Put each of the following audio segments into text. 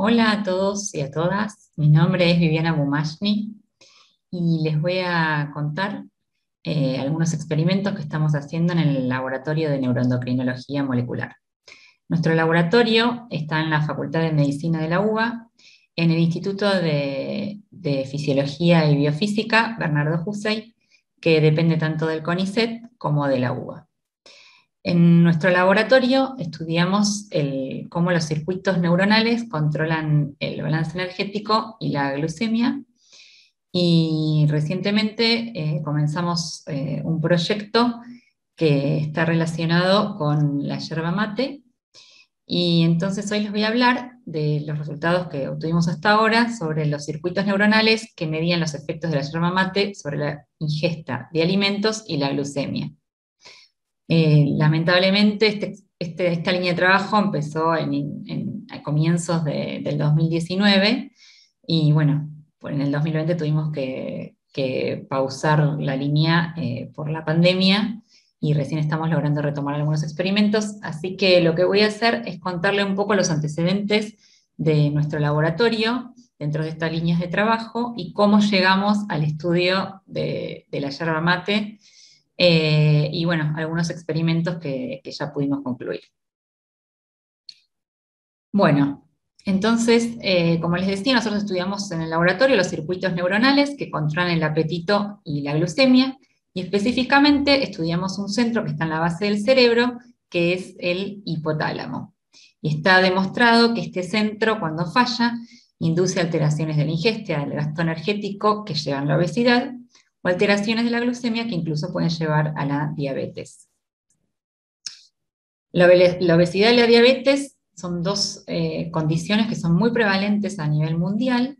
Hola a todos y a todas, mi nombre es Viviana Bumashni y les voy a contar algunos experimentos que estamos haciendo en el Laboratorio de Neuroendocrinología Molecular. Nuestro laboratorio está en la Facultad de Medicina de la UBA, en el Instituto de Fisiología y Biofísica Bernardo Husey, que depende tanto del CONICET como de la UBA. En nuestro laboratorio estudiamos cómo los circuitos neuronales controlan el balance energético y la glucemia. Y recientemente comenzamos un proyecto que está relacionado con la yerba mate. Y entonces hoy les voy a hablar de los resultados que obtuvimos hasta ahora sobre los circuitos neuronales que medían los efectos de la yerba mate sobre la ingesta de alimentos y la glucemia. Lamentablemente, esta línea de trabajo empezó a comienzos del 2019 y bueno, pues en el 2020 tuvimos que pausar la línea por la pandemia y recién estamos logrando retomar algunos experimentos, así que lo que voy a hacer es contarle un poco los antecedentes de nuestro laboratorio dentro de estas líneas de trabajo y cómo llegamos al estudio de la yerba mate y bueno, algunos experimentos que ya pudimos concluir. Bueno, entonces, como les decía, nosotros estudiamos en el laboratorio los circuitos neuronales que controlan el apetito y la glucemia, y específicamente estudiamos un centro que está en la base del cerebro, que es el hipotálamo. Y está demostrado que este centro, cuando falla, induce alteraciones de la ingesta, del gasto energético que llevan a la obesidad, o alteraciones de la glucemia que incluso pueden llevar a la diabetes. La obesidad y la diabetes son dos condiciones que son muy prevalentes a nivel mundial.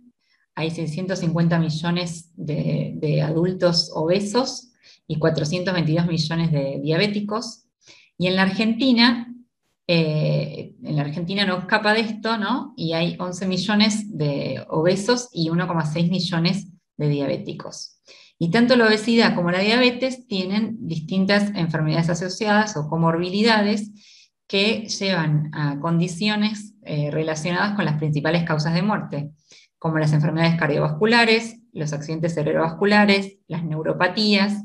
Hay 650 millones de adultos obesos y 422 millones de diabéticos. Y en la Argentina no escapa de esto, ¿no? Y hay 11 millones de obesos y 1,6 millones de diabéticos. Y tanto la obesidad como la diabetes tienen distintas enfermedades asociadas o comorbilidades que llevan a condiciones relacionadas con las principales causas de muerte, como las enfermedades cardiovasculares, los accidentes cerebrovasculares, las neuropatías,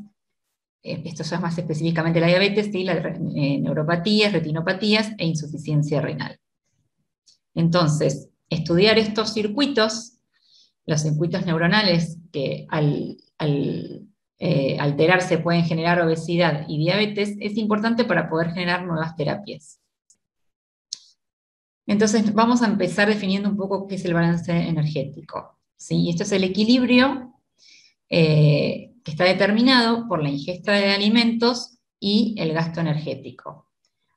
esto ya es más específicamente la diabetes, ¿sí? Neuropatías, retinopatías e insuficiencia renal. Entonces, estudiar estos circuitos, los circuitos neuronales que al alterarse pueden generar obesidad y diabetes, es importante para poder generar nuevas terapias. Entonces, vamos a empezar definiendo un poco qué es el balance energético, ¿sí? Esto es el equilibrio que está determinado por la ingesta de alimentos y el gasto energético.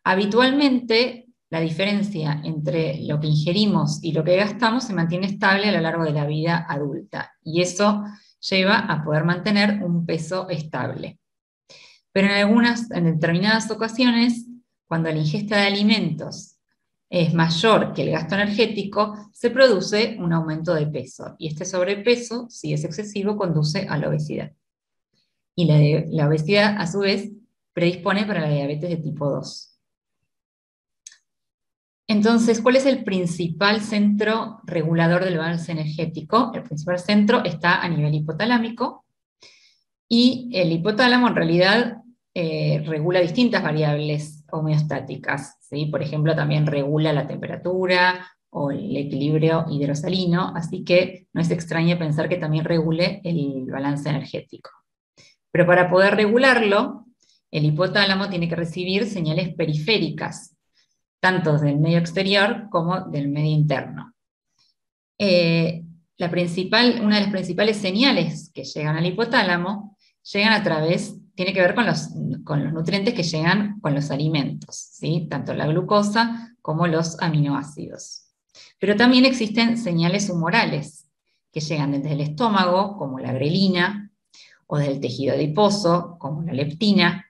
Habitualmente, la diferencia entre lo que ingerimos y lo que gastamos se mantiene estable a lo largo de la vida adulta, y eso lleva a poder mantener un peso estable. Pero en determinadas ocasiones, cuando la ingesta de alimentos es mayor que el gasto energético, se produce un aumento de peso, y este sobrepeso, si es excesivo, conduce a la obesidad. Y la obesidad, a su vez, predispone para la diabetes de tipo 2. Entonces, ¿cuál es el principal centro regulador del balance energético? El principal centro está a nivel hipotalámico, y el hipotálamo en realidad regula distintas variables homeostáticas, ¿sí? Por ejemplo, también regula la temperatura o el equilibrio hidrosalino, así que no es extraño pensar que también regule el balance energético. Pero para poder regularlo, el hipotálamo tiene que recibir señales periféricas, tanto del medio exterior como del medio interno. Una de las principales señales que llegan al hipotálamo tiene que ver con los nutrientes que llegan con los alimentos, ¿sí? Tanto la glucosa como los aminoácidos. Pero también existen señales humorales que llegan desde el estómago, como la grelina, o del tejido adiposo, como la leptina,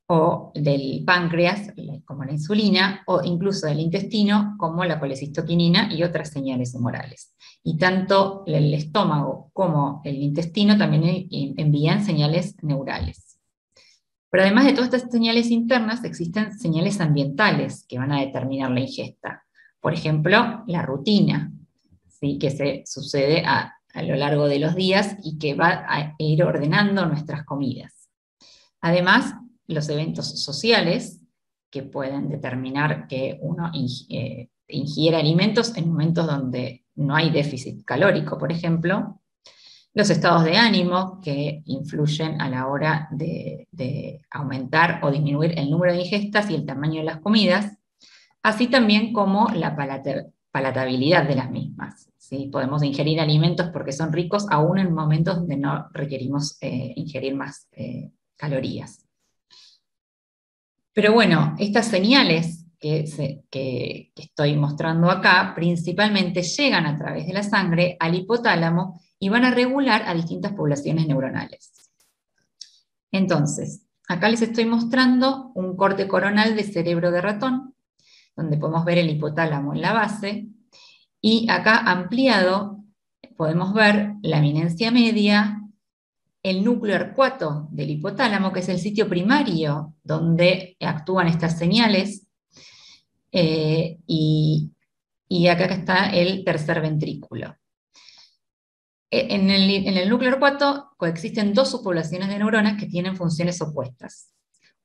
o del páncreas, como la insulina, o incluso del intestino, como la colecistoquinina y otras señales humorales. Y tanto el estómago como el intestino también envían señales neurales. Pero además de todas estas señales internas, existen señales ambientales que van a determinar la ingesta, Por ejemplo, la rutina, ¿sí? Que se sucede a lo largo de los días y que va a ir ordenando nuestras comidas. Además, los eventos sociales que pueden determinar que uno ingiere alimentos en momentos donde no hay déficit calórico, por ejemplo, los estados de ánimo que influyen a la hora de aumentar o disminuir el número de ingestas y el tamaño de las comidas, así también como la palatabilidad de las mismas. ¿Sí? Podemos ingerir alimentos porque son ricos aún en momentos donde no requerimos ingerir más calorías. Pero bueno, estas señales que estoy mostrando acá principalmente llegan a través de la sangre al hipotálamo y van a regular a distintas poblaciones neuronales. Entonces, acá les estoy mostrando un corte coronal de cerebro de ratón, donde podemos ver el hipotálamo en la base, y acá ampliado podemos ver la eminencia media, el núcleo arcuato del hipotálamo, que es el sitio primario donde actúan estas señales, y acá está el tercer ventrículo. En el núcleo arcuato coexisten dos subpoblaciones de neuronas que tienen funciones opuestas.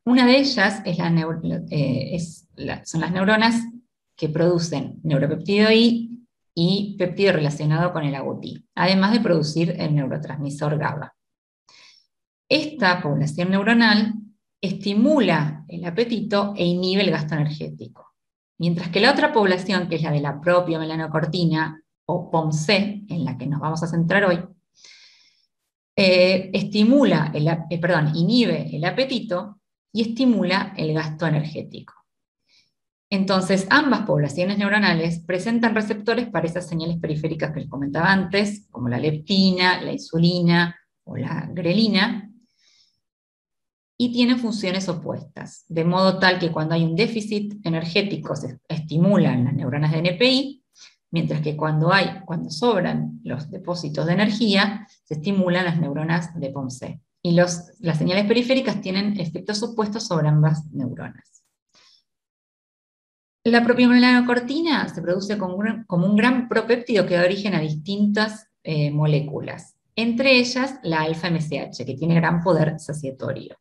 Una de ellas son las neuronas que producen neuropéptido I y péptido relacionado con el agouti, además de producir el neurotransmisor GABA. Esta población neuronal estimula el apetito e inhibe el gasto energético, mientras que la otra población, que es la de la propia melanocortina, o POMC, en la que nos vamos a centrar hoy, inhibe el apetito y estimula el gasto energético. Entonces, ambas poblaciones neuronales presentan receptores para esas señales periféricas que les comentaba antes, como la leptina, la insulina o la grelina, y tienen funciones opuestas, de modo tal que cuando hay un déficit energético se estimulan las neuronas de NPI, mientras que cuando sobran los depósitos de energía, se estimulan las neuronas de POMC. Y las señales periféricas tienen efectos opuestos sobre ambas neuronas. La propioneurocortina se produce como un gran propéptido que da origen a distintas moléculas, entre ellas la alfa-MSH, que tiene gran poder saciatorio.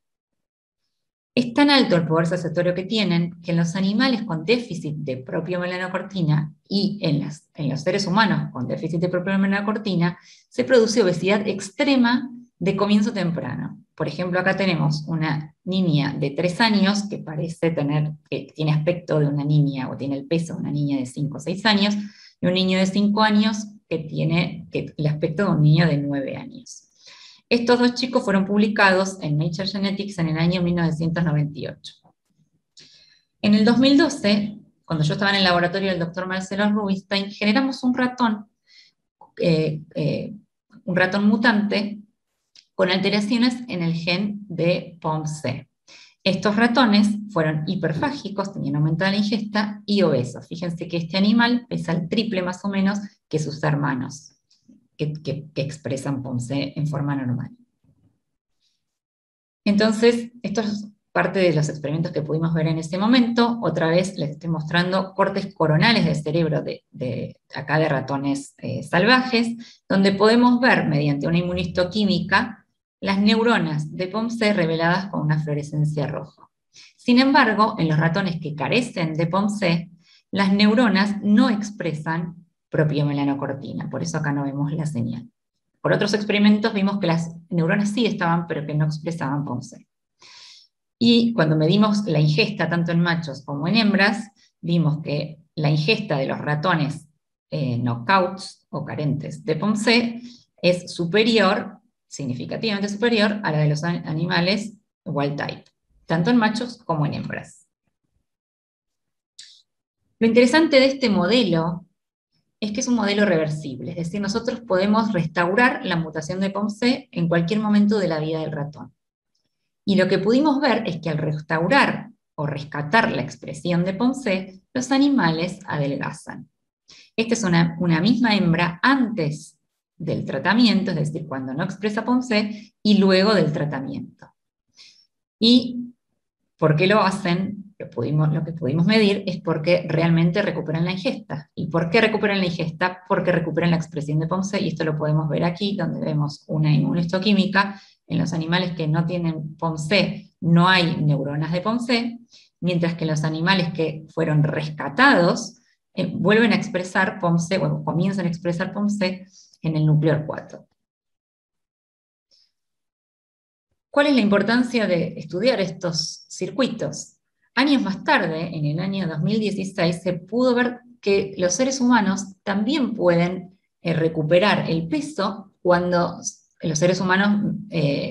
Es tan alto el poder saciatorio que tienen que en los animales con déficit de propiomelanocortina y en los seres humanos con déficit de propiomelanocortina se produce obesidad extrema de comienzo temprano. Por ejemplo, acá tenemos una niña de 3 años que que tiene aspecto de una niña o tiene el peso de una niña de 5 o 6 años y un niño de 5 años que tiene el aspecto de un niño de 9 años. Estos dos chicos fueron publicados en Nature Genetics en el año 1998. En el 2012, cuando yo estaba en el laboratorio del doctor Marcelo Rubinstein, generamos un ratón mutante con alteraciones en el gen de POMC. Estos ratones fueron hiperfágicos, tenían aumentada la ingesta y obesos. Fíjense que este animal pesa el triple más o menos que sus hermanos que expresan POMC en forma normal. Entonces, esto es parte de los experimentos que pudimos ver en ese momento. Otra vez les estoy mostrando cortes coronales del cerebro de ratones salvajes, donde podemos ver mediante una inmunistoquímica las neuronas de POMC reveladas con una fluorescencia roja. Sin embargo, en los ratones que carecen de POMC, las neuronas no expresan propiomelanocortina, por eso acá no vemos la señal. Por otros experimentos vimos que las neuronas sí estaban, pero que no expresaban POMC. Y cuando medimos la ingesta tanto en machos como en hembras, vimos que la ingesta de los ratones knockouts o carentes de POMC es superior, significativamente superior, a la de los animales wild type, tanto en machos como en hembras. Lo interesante de este modelo es que es un modelo reversible, es decir, nosotros podemos restaurar la mutación de POMC en cualquier momento de la vida del ratón. Y lo que pudimos ver es que al restaurar o rescatar la expresión de POMC, los animales adelgazan. Esta es una misma hembra antes del tratamiento, es decir, cuando no expresa POMC, y luego del tratamiento. ¿Y por qué lo hacen? lo que pudimos medir es porque realmente recuperan la ingesta. ¿Y por qué recuperan la ingesta? Porque recuperan la expresión de POMC, y esto lo podemos ver aquí, donde vemos una inmunohistoquímica. En los animales que no tienen POMC no hay neuronas de POMC, mientras que los animales que fueron rescatados vuelven a expresar POMC, bueno, comienzan a expresar POMC en el núcleo 4. ¿Cuál es la importancia de estudiar estos circuitos? Años más tarde, en el año 2016, se pudo ver que los seres humanos también pueden recuperar el peso cuando los seres humanos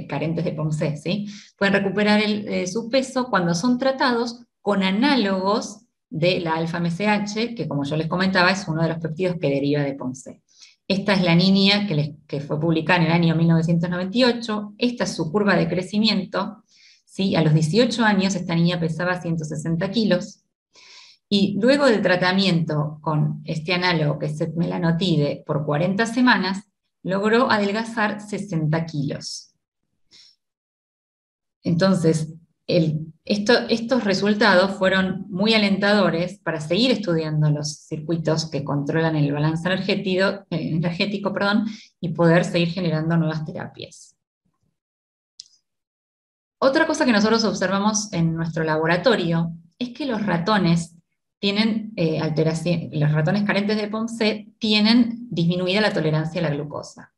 carentes de POMC, ¿sí? Pueden recuperar su peso cuando son tratados con análogos de la alfa-MSH, que como yo les comentaba es uno de los péptidos que deriva de POMC. Esta es la niña que fue publicada en el año 1998. Esta es su curva de crecimiento. ¿Sí? A los 18 años esta niña pesaba 160 kilos. Y luego del tratamiento con este análogo, que es setmelanotide, por 40 semanas, logró adelgazar 60 kilos. Entonces, estos resultados fueron muy alentadores para seguir estudiando los circuitos que controlan el balance energético, y poder seguir generando nuevas terapias. Otra cosa que nosotros observamos en nuestro laboratorio es que los ratones tienen los ratones carentes de POMC tienen disminuida la tolerancia a la glucosa.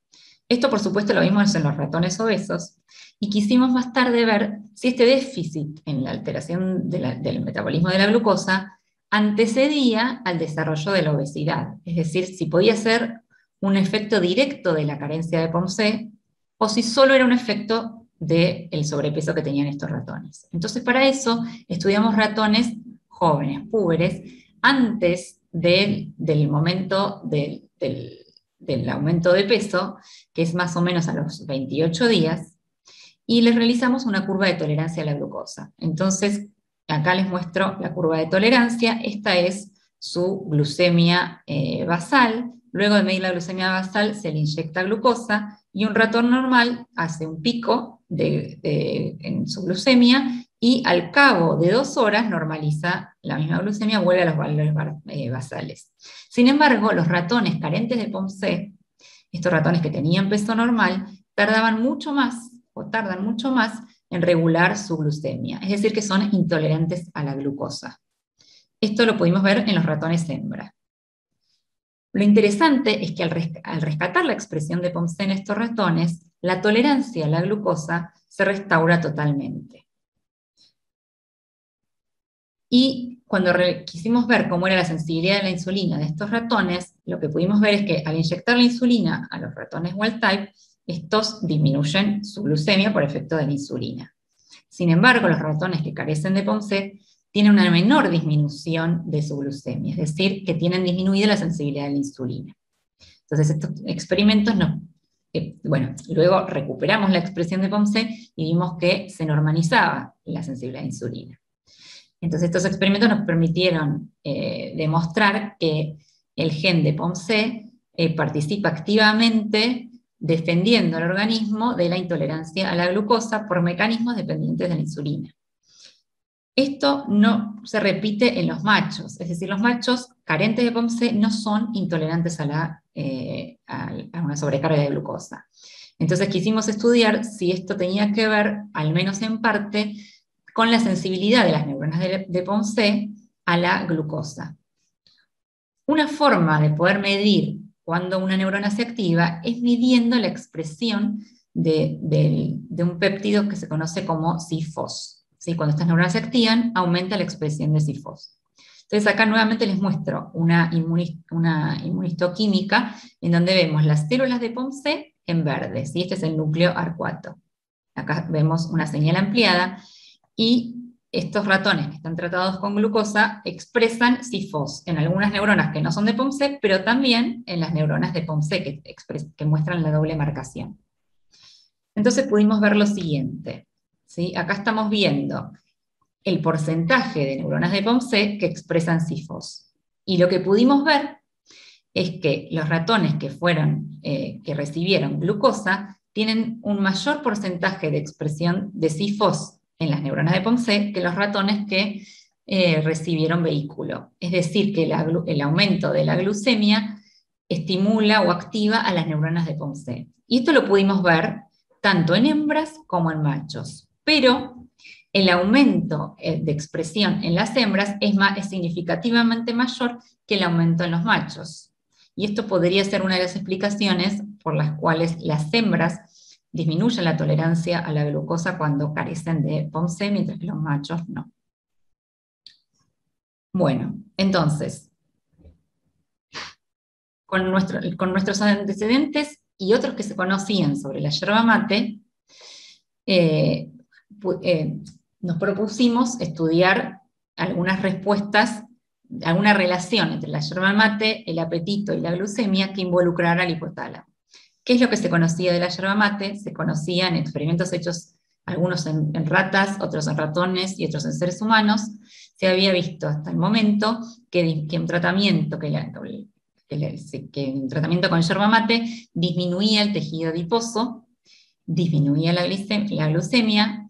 Esto, por supuesto, lo vimos en los ratones obesos, y quisimos más tarde ver si este déficit en la alteración del metabolismo de la glucosa antecedía al desarrollo de la obesidad, es decir, si podía ser un efecto directo de la carencia de POMC o si solo era un efecto del sobrepeso que tenían estos ratones. Entonces, para eso estudiamos ratones jóvenes, púberes, antes del momento del aumento de peso, que es más o menos a los 28 días, y les realizamos una curva de tolerancia a la glucosa. Entonces, acá les muestro la curva de tolerancia. Esta es su glucemia basal. Luego de medir la glucemia basal, se le inyecta glucosa, y un ratón normal hace un pico en su glucemia, y al cabo de 2 horas normaliza la misma glucemia, vuelve a los valores basales. Sin embargo, los ratones carentes de POMC, estos ratones que tenían peso normal, tardan mucho más en regular su glucemia, es decir, que son intolerantes a la glucosa. Esto lo pudimos ver en los ratones hembra. Lo interesante es que al rescatar la expresión de POMC en estos ratones, la tolerancia a la glucosa se restaura totalmente. Y cuando quisimos ver cómo era la sensibilidad de la insulina de estos ratones, lo que pudimos ver es que al inyectar la insulina a los ratones wild type, estos disminuyen su glucemia por efecto de la insulina. Sin embargo, los ratones que carecen de POMC tienen una menor disminución de su glucemia, es decir, que tienen disminuida la sensibilidad a la insulina. Entonces, estos experimentos luego recuperamos la expresión de POMC y vimos que se normalizaba la sensibilidad a la insulina. Entonces, estos experimentos nos permitieron demostrar que el gen de POMC participa activamente defendiendo al organismo de la intolerancia a la glucosa por mecanismos dependientes de la insulina. Esto no se repite en los machos, es decir, los machos carentes de POMC no son intolerantes a una sobrecarga de glucosa. Entonces quisimos estudiar si esto tenía que ver, al menos en parte, con la sensibilidad de las neuronas de POMC a la glucosa. Una forma de poder medir cuando una neurona se activa es midiendo la expresión de un péptido que se conoce como CIFOS. ¿Sí? Cuando estas neuronas se activan, aumenta la expresión de CIFOS. Entonces acá nuevamente les muestro una inmunistoquímica en donde vemos las células de POMC en verde, ¿sí? Este es el núcleo arcuato. Acá vemos una señal ampliada, y estos ratones que están tratados con glucosa expresan CIFOS en algunas neuronas que no son de POMC, pero también en las neuronas de POMC que muestran la doble marcación. Entonces pudimos ver lo siguiente, ¿sí? Acá estamos viendo el porcentaje de neuronas de POMC que expresan CIFOS. Y lo que pudimos ver es que los ratones que recibieron glucosa tienen un mayor porcentaje de expresión de CIFOS en las neuronas de POMC que los ratones que recibieron vehículo. Es decir, que el aumento de la glucemia estimula o activa a las neuronas de Ponce. Y esto lo pudimos ver tanto en hembras como en machos. Pero el aumento de expresión en las hembras es significativamente mayor que el aumento en los machos. Y esto podría ser una de las explicaciones por las cuales las hembras disminuyen la tolerancia a la glucosa cuando carecen de POMC, mientras que los machos no. Bueno, entonces, con nuestros antecedentes y otros que se conocían sobre la yerba mate, eh, nos propusimos estudiar algunas respuestas, alguna relación entre la yerba mate, el apetito y la glucemia que involucrara al hipotálamo. ¿Qué es lo que se conocía de la yerba mate? Se conocía en experimentos hechos, algunos en ratas, otros en ratones y otros en seres humanos. Se había visto hasta el momento que un tratamiento un tratamiento con yerba mate disminuía el tejido adiposo, disminuía la glucemia,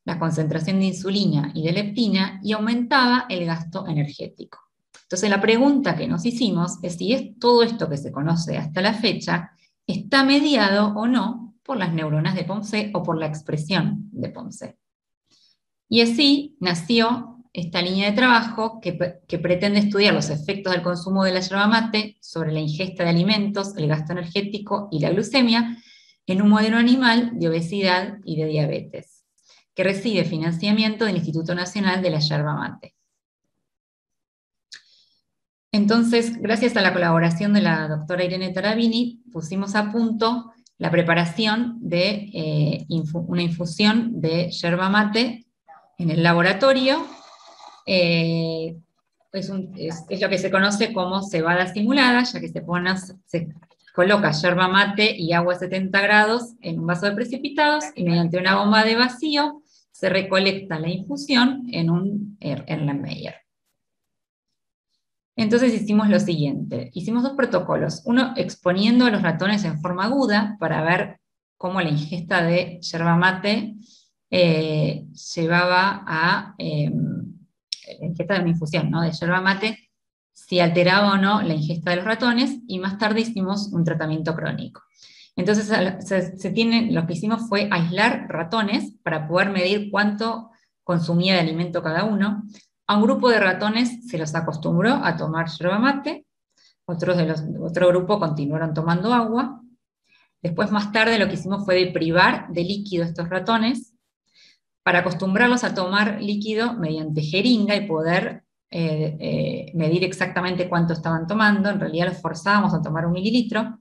la concentración de insulina y de leptina y aumentaba el gasto energético. Entonces la pregunta que nos hicimos es si todo esto que se conoce hasta la fecha está mediado o no por las neuronas de Ponce o por la expresión de Ponce. Y así nació esta línea de trabajo que pretende estudiar los efectos del consumo de la yerba mate sobre la ingesta de alimentos, el gasto energético y la glucemia en un modelo animal de obesidad y de diabetes, que recibe financiamiento del Instituto Nacional de la Yerba Mate. Entonces, gracias a la colaboración de la doctora Irene Tarabini, pusimos a punto la preparación de una infusión de yerba mate en el laboratorio. Es lo que se conoce como cebada simulada, ya que se coloca yerba mate y agua a 70 grados en un vaso de precipitados y mediante una bomba de vacío se recolecta la infusión en un Erlenmeyer. Entonces hicimos lo siguiente, hicimos dos protocolos, uno exponiendo a los ratones en forma aguda para ver cómo la ingesta de yerba mate llevaba a la ingesta de una infusión, ¿no?, de yerba mate, si alteraba o no la ingesta de los ratones, y más tarde hicimos un tratamiento crónico. Entonces lo que hicimos fue aislar ratones para poder medir cuánto consumía de alimento cada uno. A un grupo de ratones se los acostumbró a tomar yerba mate, otro grupo continuaron tomando agua. Después, más tarde, lo que hicimos fue privar de líquido a estos ratones para acostumbrarlos a tomar líquido mediante jeringa y poder medir exactamente cuánto estaban tomando. En realidad los forzábamos a tomar 1 mililitro.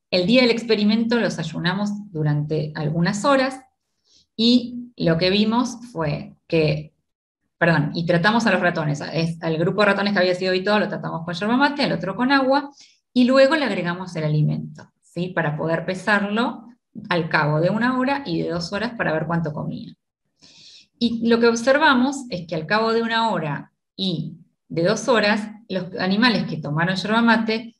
El día del experimento los ayunamos durante algunas horas y lo que vimos fue que, y tratamos a los ratones, al grupo de ratones que había sido habituado lo tratamos con yerba mate, al otro con agua, y luego le agregamos el alimento, ¿sí?, para poder pesarlo al cabo de 1 hora y de 2 horas para ver cuánto comía. Y lo que observamos es que al cabo de 1 hora y de 2 horas, los animales que tomaron yerba mate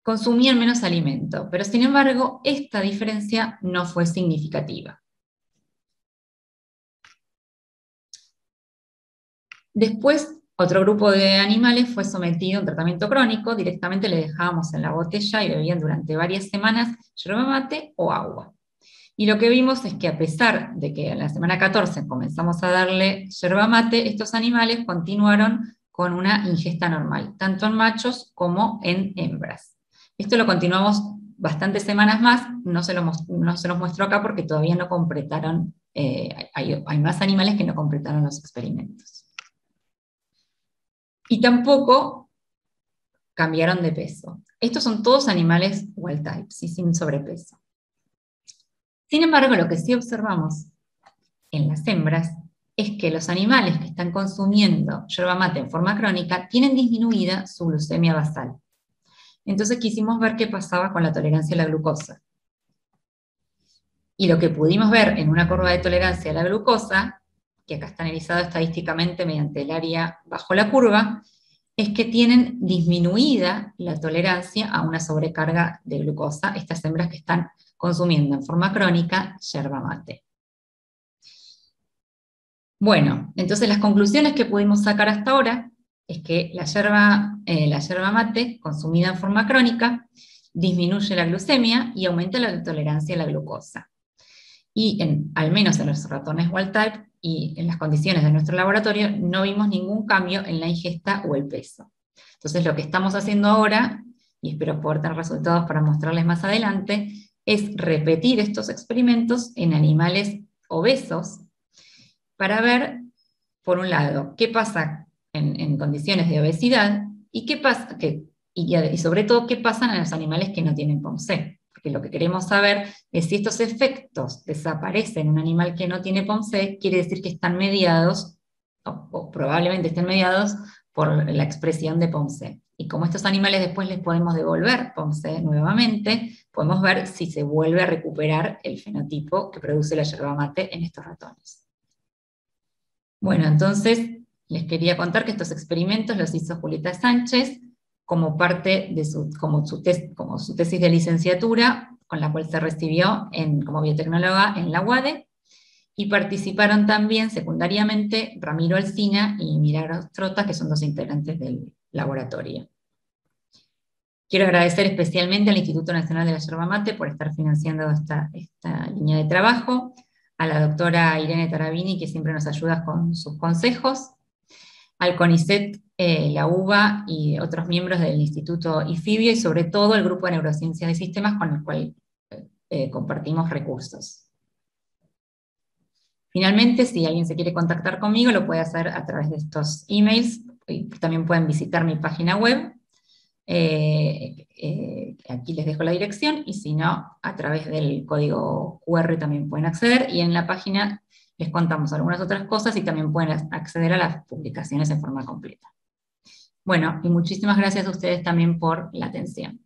consumían menos alimento, pero sin embargo, esta diferencia no fue significativa. Después, otro grupo de animales fue sometido a un tratamiento crónico, directamente le dejábamos en la botella y bebían durante varias semanas yerba mate o agua. Y lo que vimos es que a pesar de que en la semana 14 comenzamos a darle yerba mate, estos animales continuaron con una ingesta normal, tanto en machos como en hembras. Esto lo continuamos bastantes semanas más, no se los muestro acá porque todavía no completaron, hay más animales que no completaron los experimentos. Y tampoco cambiaron de peso. Estos son todos animales wild types y sin sobrepeso. Sin embargo, lo que sí observamos en las hembras es que los animales que están consumiendo yerba mate en forma crónica tienen disminuida su glucemia basal. Entonces quisimos ver qué pasaba con la tolerancia a la glucosa. Y lo que pudimos ver en una curva de tolerancia a la glucosa, que acá está analizado estadísticamente mediante el área bajo la curva, es que tienen disminuida la tolerancia a una sobrecarga de glucosa estas hembras que están consumiendo en forma crónica yerba mate. Bueno, entonces las conclusiones que pudimos sacar hasta ahora es que la yerba mate consumida en forma crónica disminuye la glucemia y aumenta la tolerancia a la glucosa. Y al menos en los ratones wild type y en las condiciones de nuestro laboratorio no vimos ningún cambio en la ingesta o el peso. Entonces lo que estamos haciendo ahora, y espero poder tener resultados para mostrarles más adelante, es repetir estos experimentos en animales obesos para ver, por un lado, qué pasa en condiciones de obesidad y qué pasa, y sobre todo qué pasa en los animales que no tienen POMC. Porque lo que queremos saber es si estos efectos desaparecen en un animal que no tiene POMC, quiere decir que están mediados, o probablemente estén mediados, por la expresión de POMC. Y como estos animales después les podemos devolver POMC nuevamente, podemos ver si se vuelve a recuperar el fenotipo que produce la yerba mate en estos ratones. Bueno, entonces les quería contar que estos experimentos los hizo Julieta Sánchez como parte de como su tesis de licenciatura, con la cual se recibió como biotecnóloga en la UADE, y participaron también secundariamente Ramiro Alsina y Milagros Trota, que son dos integrantes del laboratorio. Quiero agradecer especialmente al Instituto Nacional de la Yerba Mate por estar financiando esta línea de trabajo, a la doctora Irene Tarabini, que siempre nos ayuda con sus consejos, al CONICET, la UBA y otros miembros del Instituto IFIBIO, y sobre todo al Grupo de Neurociencias de Sistemas con el cual compartimos recursos. Finalmente, si alguien se quiere contactar conmigo, lo puede hacer a través de estos emails, y también pueden visitar mi página web. Aquí les dejo la dirección, y si no, a través del código QR también pueden acceder, y en la página les contamos algunas otras cosas y también pueden acceder a las publicaciones en forma completa. Bueno, y muchísimas gracias a ustedes también por la atención.